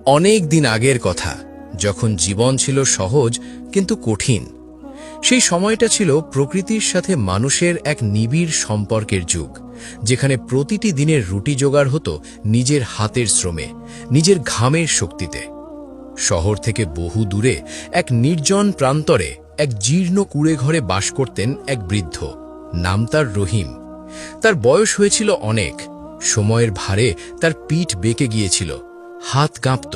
অনেক দিন আগের কথা, যখন জীবন ছিল সহজ কিন্তু কঠিন। সেই সময়টা ছিল প্রকৃতির সাথে মানুষের এক নিবিড় সম্পর্কের যুগ, যেখানে প্রতিটি দিনের রুটি জোগাড় হতো নিজের হাতের শ্রমে, নিজের ঘামের শক্তিতে। শহর থেকে বহু দূরে এক নির্জন প্রান্তরে এক জীর্ণ কুঁড়েঘরে বাস করতেন এক বৃদ্ধ। নাম তার রহিম। তার বয়স হয়েছিল অনেক। সময়ের ভারে তার পিঠ বেঁকে গিয়েছিল, হাত কাঁপত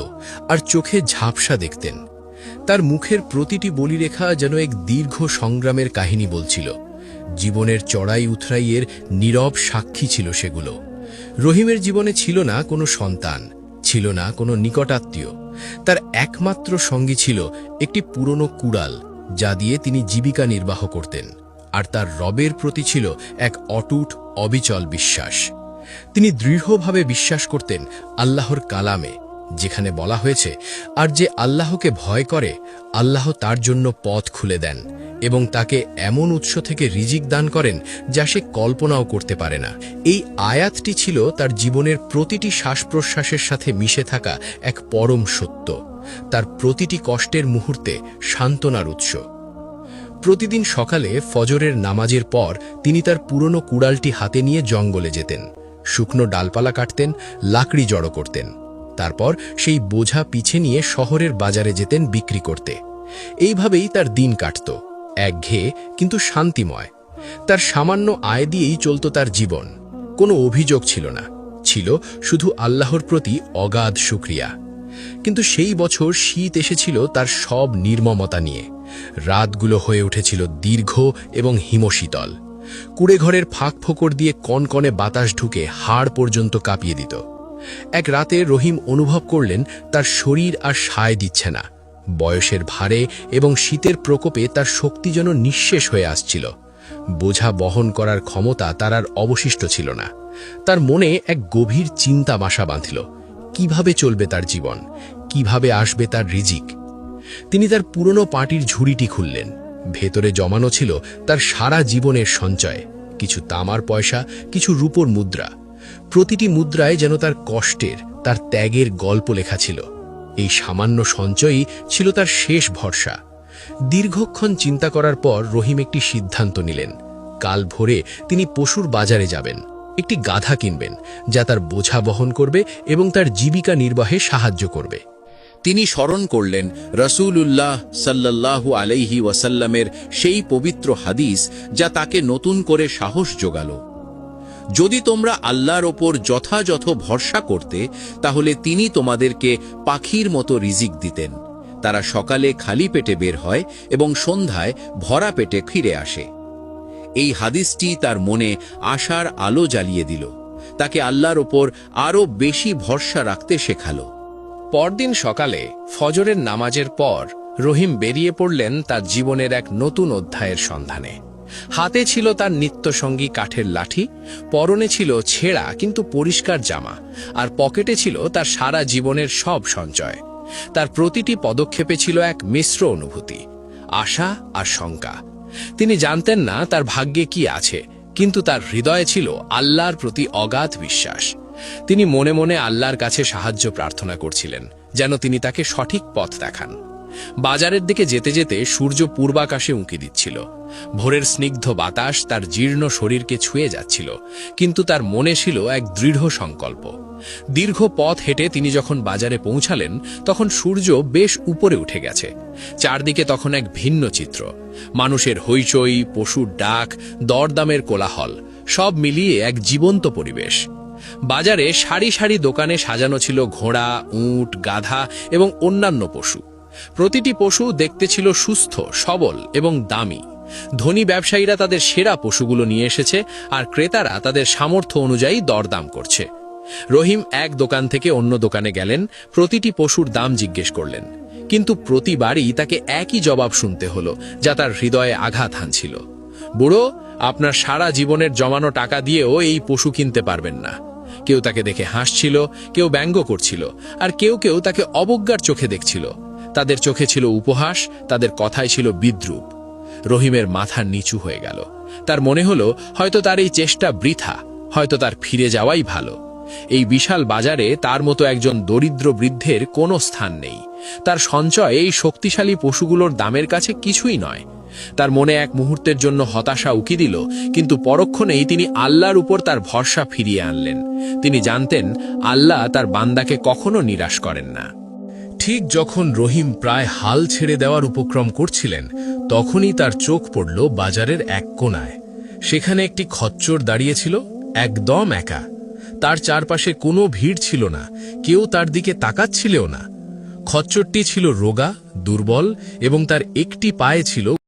আর চোখে ঝাপসা দেখতেন। তার মুখের প্রতিটি বলিরেখা যেন এক দীর্ঘ সংগ্রামের কাহিনী বলছিল। জীবনের চড়াই উথরাইয়ের নীরব সাক্ষী ছিল সেগুলো। রহিমের জীবনে ছিল না কোনো সন্তান, ছিল না কোনো নিকটাত্মীয়। তার একমাত্র সঙ্গী ছিল একটি পুরনো কুড়াল, যা দিয়ে তিনি জীবিকা নির্বাহ করতেন। আর তার রবের প্রতি ছিল এক অটুট অবিচল বিশ্বাস। তিনি দৃঢ়ভাবে বিশ্বাস করতেন আল্লাহর কালামে, যেখানে বলা হয়েছে, আর যে আল্লাহকে ভয় করে আল্লাহ তার জন্য পথ খুলে দেন এবং তাকে এমন উৎস থেকে রিজিক দান করেন যা সে কল্পনাও করতে পারে না। এই আয়াতটি ছিল তার জীবনের প্রতিটি শ্বাস প্রশ্বাসের সাথে মিশে থাকা এক পরম সত্য, তার প্রতিটি কষ্টের মুহূর্তে সান্ত্বনার উৎস। প্রতিদিন সকালে ফজরের নামাজের পর তিনি তার পুরনো কুড়ালটি হাতে নিয়ে জঙ্গলে যেতেন। শুকনো ডালপালা কাটতেন, লাকড়ি জড়ো করতেন। তারপর সেই বোঝা পিছে নিয়ে শহরের বাজারে যেতেন বিক্রি করতে। এইভাবেই তার দিন কাটত, একঘেয়ে কিন্তু শান্তিময়। তার সামান্য আয় দিয়েই চলত তার জীবন। কোনো অভিযোগ ছিল না, ছিল শুধু আল্লাহর প্রতি অগাধ শুকরিয়া। কিন্তু সেই বছর শীত এসেছিল তার সব নির্মমতা নিয়ে। রাতগুলো হয়ে উঠেছিল দীর্ঘ এবং হিমশীতল। কুড়েঘরের ফাঁক ফোকর দিয়ে কনকনে বাতাস ঢুকে হাড় পর্যন্ত কাঁপিয়ে দিত। এক রাতে রহিম অনুভব করলেন তার শরীর আর সায় দিচ্ছে না। বয়সের ভারে এবং শীতের প্রকোপে তার শক্তি যেন নিঃশেষ হয়ে আসছিল। বোঝা বহন করার ক্ষমতা তার আর অবশিষ্ট ছিল না। তার মনে এক গভীর চিন্তা বাসা বাঁধল। কিভাবে চলবে তার জীবন? কিভাবে আসবে তার রিজিক? তিনি তার পুরনো পাটির ঝুড়িটি খুললেন। ভেতরে জমানো ছিল তার সারা জীবনের সঞ্চয়, কিছু তামার পয়সা, কিছু রূপোর মুদ্রা। প্রতিটি মুদ্রায় যেন তার কষ্টের, তার ত্যাগের গল্প লেখা ছিল। এই সামান্য সঞ্চয়ই ছিল তার শেষ ভরসা। দীর্ঘক্ষণ চিন্তা করার পর রহিম একটি সিদ্ধান্ত নিলেন। কাল ভোরে তিনি পশুর বাজারে যাবেন, একটি গাধা কিনবেন যা তার বোঝা বহন করবে এবং তার জীবিকা নির্বাহে সাহায্য করবে। তিনি স্মরণ করলেন রাসূলুল্লাহ সাল্লাল্লাহু আলাইহি ওয়াসাল্লামের সেই পবিত্র হাদিস, যা তাকে নতুন করে সাহস জোগাল। যদি তোমরা আল্লাহর ওপর যথাযথ ভরসা করতে, তাহলে তিনি তোমাদেরকে পাখির মতো রিজিক দিতেন। তারা সকালে খালি পেটে বের হয় এবং সন্ধ্যায় ভরা পেটে ফিরে আসে। এই হাদিসটি তার মনে আশার আলো জ্বালিয়ে দিল, তাকে আল্লাহর ওপর আরও বেশি ভরসা রাখতে শেখালো। পরদিন সকালে ফজরের নামাজের পর রহিম বেরিয়ে পড়লেন তার জীবনের এক নতুন অধ্যায়ের সন্ধানে। হাতে ছিল তার নিত্যসঙ্গী কাঠের লাঠি, পরনে ছিল ছেঁড়া কিন্তু পরিষ্কার জামা, আর পকেটে ছিল তার সারা জীবনের সব সঞ্চয়। তার প্রতিটি পদক্ষেপে ছিল এক মিশ্র অনুভূতি, আশা আর শঙ্কা। তিনি জানতেন না তার ভাগ্যে কি আছে, কিন্তু তার হৃদয়ে ছিল আল্লাহর প্রতি অগাধ বিশ্বাস। তিনি মনে মনে আল্লাহর কাছে সাহায্য প্রার্থনা করছিলেন, যেন তিনি তাকে সঠিক পথ দেখান। বাজারের দিকে যেতে যেতে সূর্য পূর্বাকাশে উঁকি দিচ্ছিল। ভোরের স্নিগ্ধ বাতাস তার জীর্ণ শরীরকে ছুঁয়ে যাচ্ছিল, কিন্তু তার মনে ছিল এক দৃঢ় সংকল্প। দীর্ঘ পথ হেঁটে তিনি যখন বাজারে পৌঁছালেন, তখন সূর্য বেশ উপরে উঠে গেছে। চারদিকে তখন এক ভিন্ন চিত্র, মানুষের হইচই, পশুর ডাক, দরদামের কোলাহল, সব মিলিয়ে এক জীবন্ত পরিবেশ। বাজারে সারি সারি দোকানে সাজানো ছিল ঘোড়া, উট, গাধা এবং অন্যান্য পশু। প্রতিটি পশু দেখতে ছিল সুস্থ, সবল এবং দামি। ধনী ব্যবসায়ীরা তাদের সেরা পশুগুলো নিয়ে এসেছে, আর ক্রেতারা তাদের সামর্থ্য অনুযায়ী দরদাম করছে। রহিম এক দোকান থেকে অন্য দোকানে গেলেন, প্রতিটি পশুর দাম জিজ্ঞেস করলেন, কিন্তু প্রতিবারই তাকে একই জবাব শুনতে হলো, যা তার হৃদয়ে আঘাত হানছিল। বুড়ো, আপনার সারা জীবনের জমানো টাকা দিয়েও এই পশু কিনতে পারবেন না। কেউ তাকে দেখে হাসছিল, কেউ ব্যঙ্গ করছিল, আর কেউ কেউ তাকে অবজ্ঞার চোখে দেখছিল। তাদের চোখে ছিল উপহাস, তাদের কথায় ছিল বিদ্রূপ। রহিমের মাথা নিচু হয়ে গেল। তার মনে হলো হয়তো তার এই চেষ্টা বৃথা, হয়তো তার ফিরে যাওয়াই ভালো। এই বিশাল বাজারে তার মতো একজন দরিদ্র বৃদ্ধের কোনো স্থান নেই। তার সঞ্চয় এই শক্তিশালী পশুগুলোর দামের কাছে কিছুই নয়। তার মনে এক মুহূর্তের জন্য হতাশা উকি দিল, কিন্তু পরক্ষণেই তিনি আল্লাহর উপর তার ভরসা ফিরিয়ে আনলেন। তিনি জানতেন আল্লাহ তার বান্দাকে কখনো নিরাশ করেন না। ঠিক যখন রহিম প্রায় হাল ছেড়ে দেওয়ার উপক্রম করছিলেন, তখনই তার চোখ পড়ল বাজারের এক কোণায়। সেখানে একটি খচ্চর দাঁড়িয়েছিল, একদম একা। তার চারপাশে কোনো ভিড় ছিল না, কেউ তার দিকে তাকাচ্ছিলও না। খচ্চরটি ছিল রোগা, দুর্বল এবং তার একটি পায়ে ছিল